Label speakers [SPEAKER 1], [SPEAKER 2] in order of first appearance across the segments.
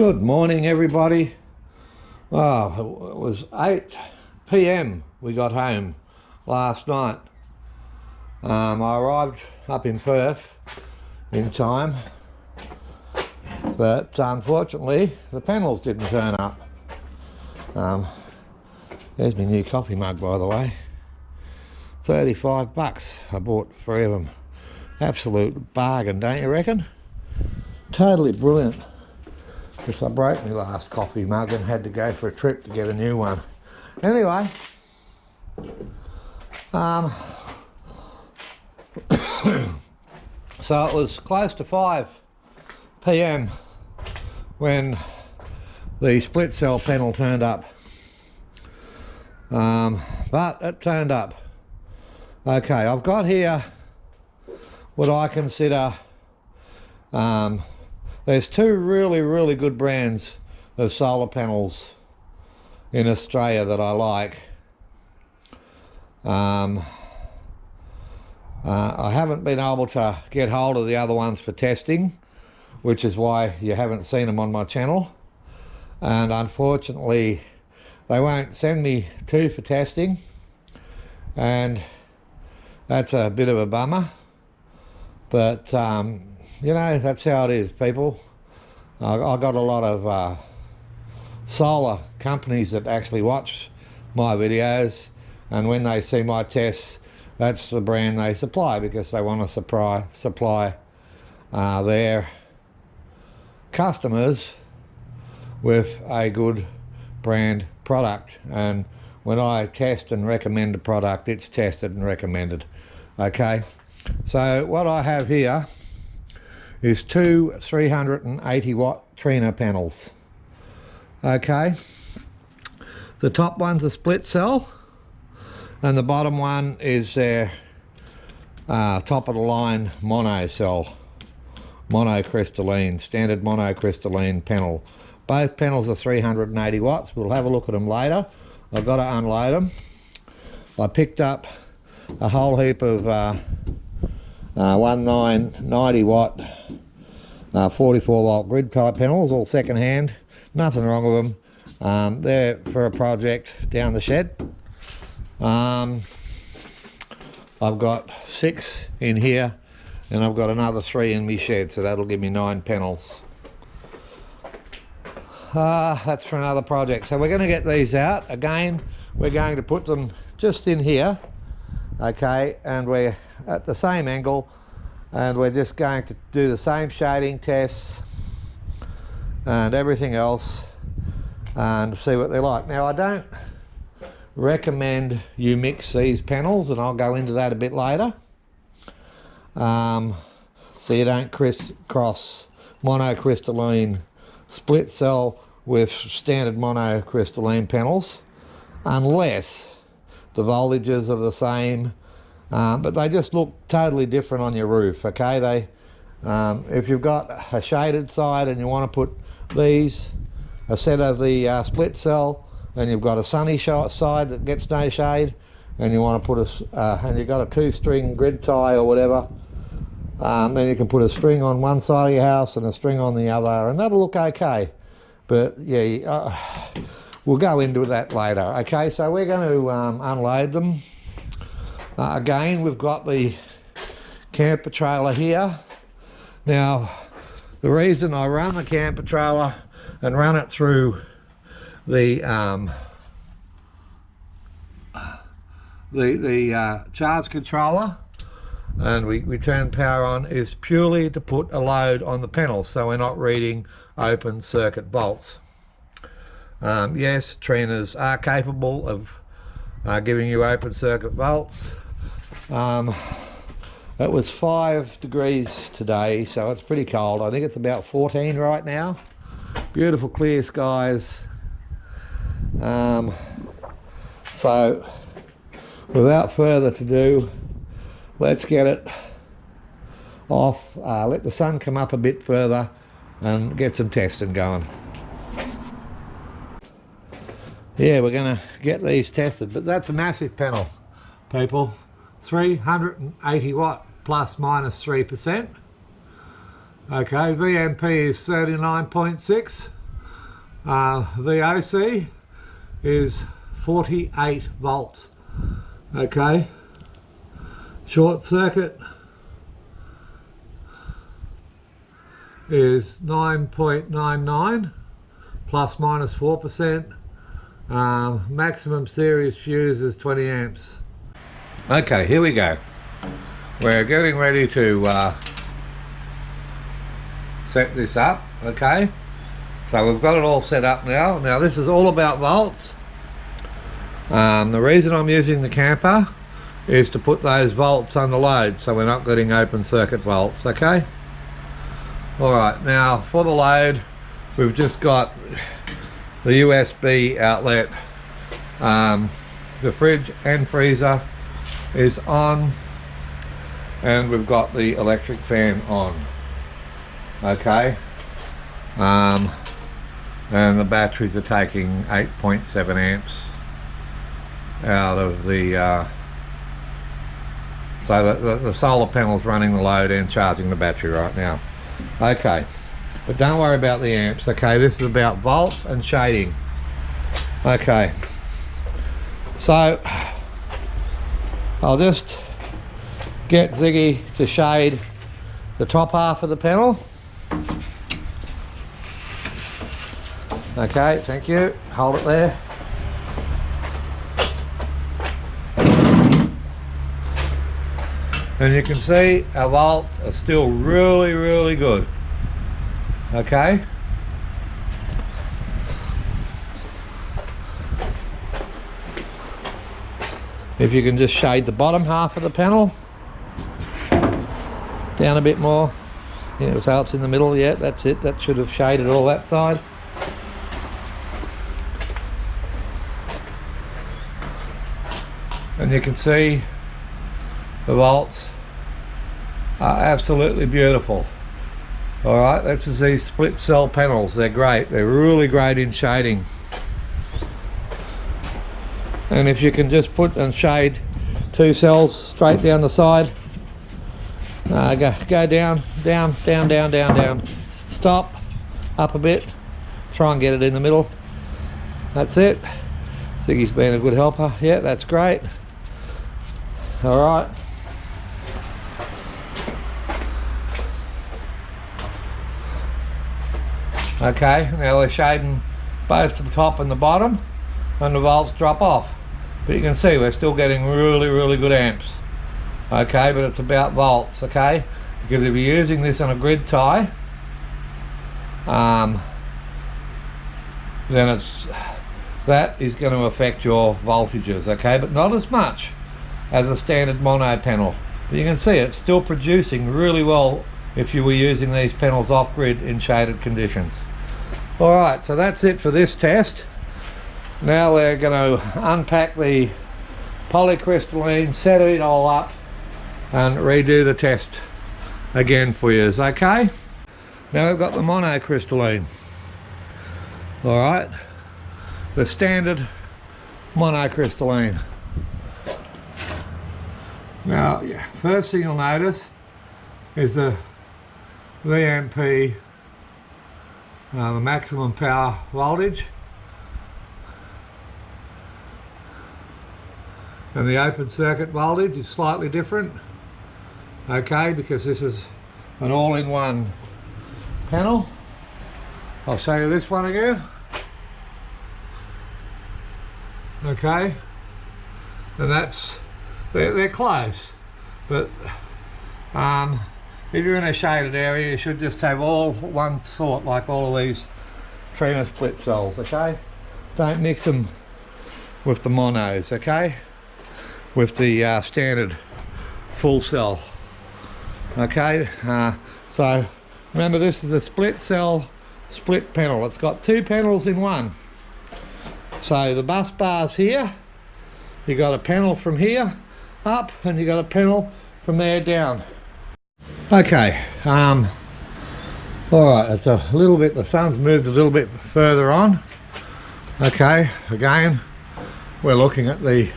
[SPEAKER 1] Good morning, everybody. Oh, it was 8 p.m. we got home last night. I arrived up in Perth in time, but unfortunately the panels didn't turn up. There's my new coffee mug, by the way. 35 bucks I bought 3 of them. Absolute bargain, don't you reckon? Totally brilliant. Because I broke my last coffee mug and had to go for a trip to get a new one. Anyway, so it was close to 5 p.m. when the split cell panel turned up. But it turned up. Okay, I've got here what I consider there's 2 really good brands of solar panels in Australia that I like. I haven't been able to get hold of the other ones for testing, which is why you haven't seen them on my channel. And unfortunately, they won't send me 2 for testing, and that's a bit of a bummer. But you know, that's how it is, people. I got a lot of solar companies that actually watch my videos, and when they see my tests, that's the brand they supply, because they want to supply their customers with a good brand product. And when I test and recommend a product, it's tested and recommended. Okay, so what I have here is 2 380 watt TRINA panels. Okay, the top one's a split cell, and the bottom one is their top of the line mono cell, monocrystalline, standard monocrystalline panel. Both panels are 380 watts. We'll have a look at them later. I've got to unload them. I picked up a whole heap of 1990 watt 44 volt grid type panels, all second hand, nothing wrong with them. They're for a project down the shed. I've got 6 in here, and I've got another 3 in my shed, so that'll give me 9 panels. That's for another project. So we're going to get these out again. We're going to put them just in here, okay, and we're at the same angle, and we're just going to do the same shading tests and everything else and see what they're like. Now, I don't recommend you mix these panels, and I'll go into that a bit later, so you don't cross monocrystalline split cell with standard monocrystalline panels, unless the voltages are the same. But they just look totally different on your roof. Okay, they if you've got a shaded side and you want to put these, a set of the split cell, and you've got a sunny side that gets no shade, and you want to put and you've got a 2-string grid tie or whatever, then you can put a string on one side of your house and a string on the other, and that'll look okay. But yeah, we'll go into that later. Okay, so we're going to unload them. Again, we've got the camper trailer here. Now, the reason I run the camper trailer and run it through the charge controller, and we turn power on, is purely to put a load on the panel, so we're not reading open circuit volts. Yes, TRINAs are capable of giving you open circuit volts. It was 5 degrees today, so it's pretty cold. I think it's about 14 right now. Beautiful clear skies. So without further ado, let's get it off, let the sun come up a bit further and get some testing going. Yeah, we're going to get these tested, but that's a massive panel, people. 380 watt plus minus 3%. Okay, VMP is 39.6. VOC is 48 volts. Okay, short circuit is 9.99 plus minus 4%. Maximum series fuse is 20 amps. Okay, here we go. We're getting ready to set this up. Okay, so we've got it all set up now. Now this is all about volts. The reason I'm using the camper is to put those volts under load, so we're not getting open circuit volts. Okay, all right, now for the load we've just got the USB outlet. The fridge and freezer is on, and we've got the electric fan on. Okay, and the batteries are taking 8.7 amps out of the so the solar panel's running the load and charging the battery right now. Okay, but don't worry about the amps. Okay, this is about volts and shading. Okay, so I'll just get Ziggy to shade the top half of the panel. Okay, thank you. Hold it there. And you can see our volts are still really, really good. Okay. If you can just shade the bottom half of the panel down a bit more. Yeah, so it's in the middle. Yeah, that's it. That should have shaded all that side. And you can see the volts are absolutely beautiful. All right, this is these split cell panels. They're great. They're really great in shading. And if you can just put and shade two cells straight down the side, go down, down, down, down, down, down. Stop, up a bit. Try and get it in the middle. That's it. Ziggy's been a good helper. Yeah, that's great. All right. Okay, now we're shading both the top and the bottom, and the volts drop off. But you can see we're still getting really, really good amps. Okay, but it's about volts, okay? Because if you're using this on a grid tie, then that is going to affect your voltages, okay? But not as much as a standard mono panel. But you can see it's still producing really well if you were using these panels off grid in shaded conditions. All right, so that's it for this test. Now we're going to unpack the polycrystalline, set it all up, and redo the test again for you. Okay? Now we've got the monocrystalline. All right, the standard monocrystalline. Now, first thing you'll notice is the VMP, the maximum power voltage, and the open circuit voltage is slightly different, okay, because this is an all-in-one panel. I'll show you this one again. Okay, and that's, they're close, but if you're in a shaded area, you should just have all one sort, like all of these TRINA split cells, okay? Don't mix them with the monos, okay? With the standard full cell, okay? So remember, this is a split cell, split panel. It's got two panels in one. So the bus bar's here, you got a panel from here up, and you got a panel from there down. Okay, all right, it's a little bit, the sun's moved a little bit further on. Okay, again, we're looking at the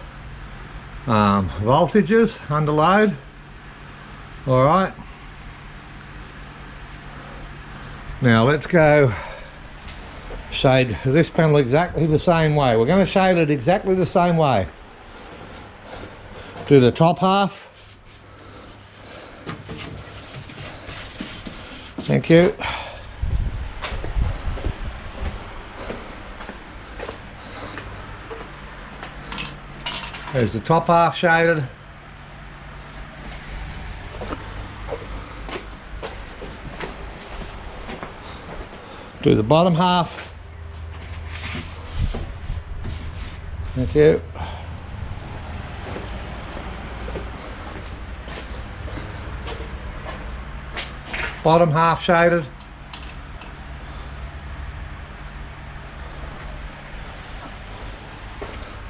[SPEAKER 1] voltages under load. All right, now let's go shade this panel exactly the same way. We're going to shade it exactly the same way. Do the top half. Thank you. There's the top half shaded. Do the bottom half. Thank you. Bottom half shaded.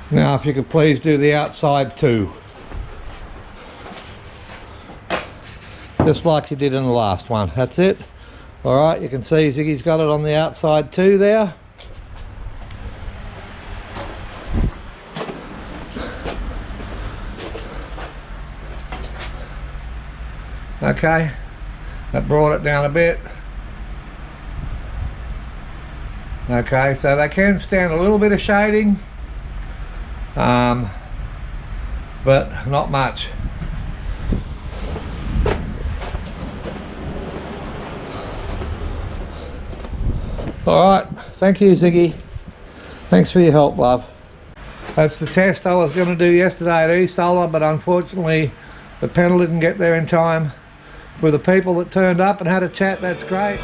[SPEAKER 1] Now if you could please do the outside too. Just like you did in the last one. That's it. Alright, you can see Ziggy's got it on the outside too there. Okay, that brought it down a bit. Okay, so they can stand a little bit of shading, but not much. Alright, thank you Ziggy. Thanks for your help, love. That's the test I was going to do yesterday at E-Solar, but unfortunately the panel didn't get there in time. For the people that turned up and had a chat, that's great.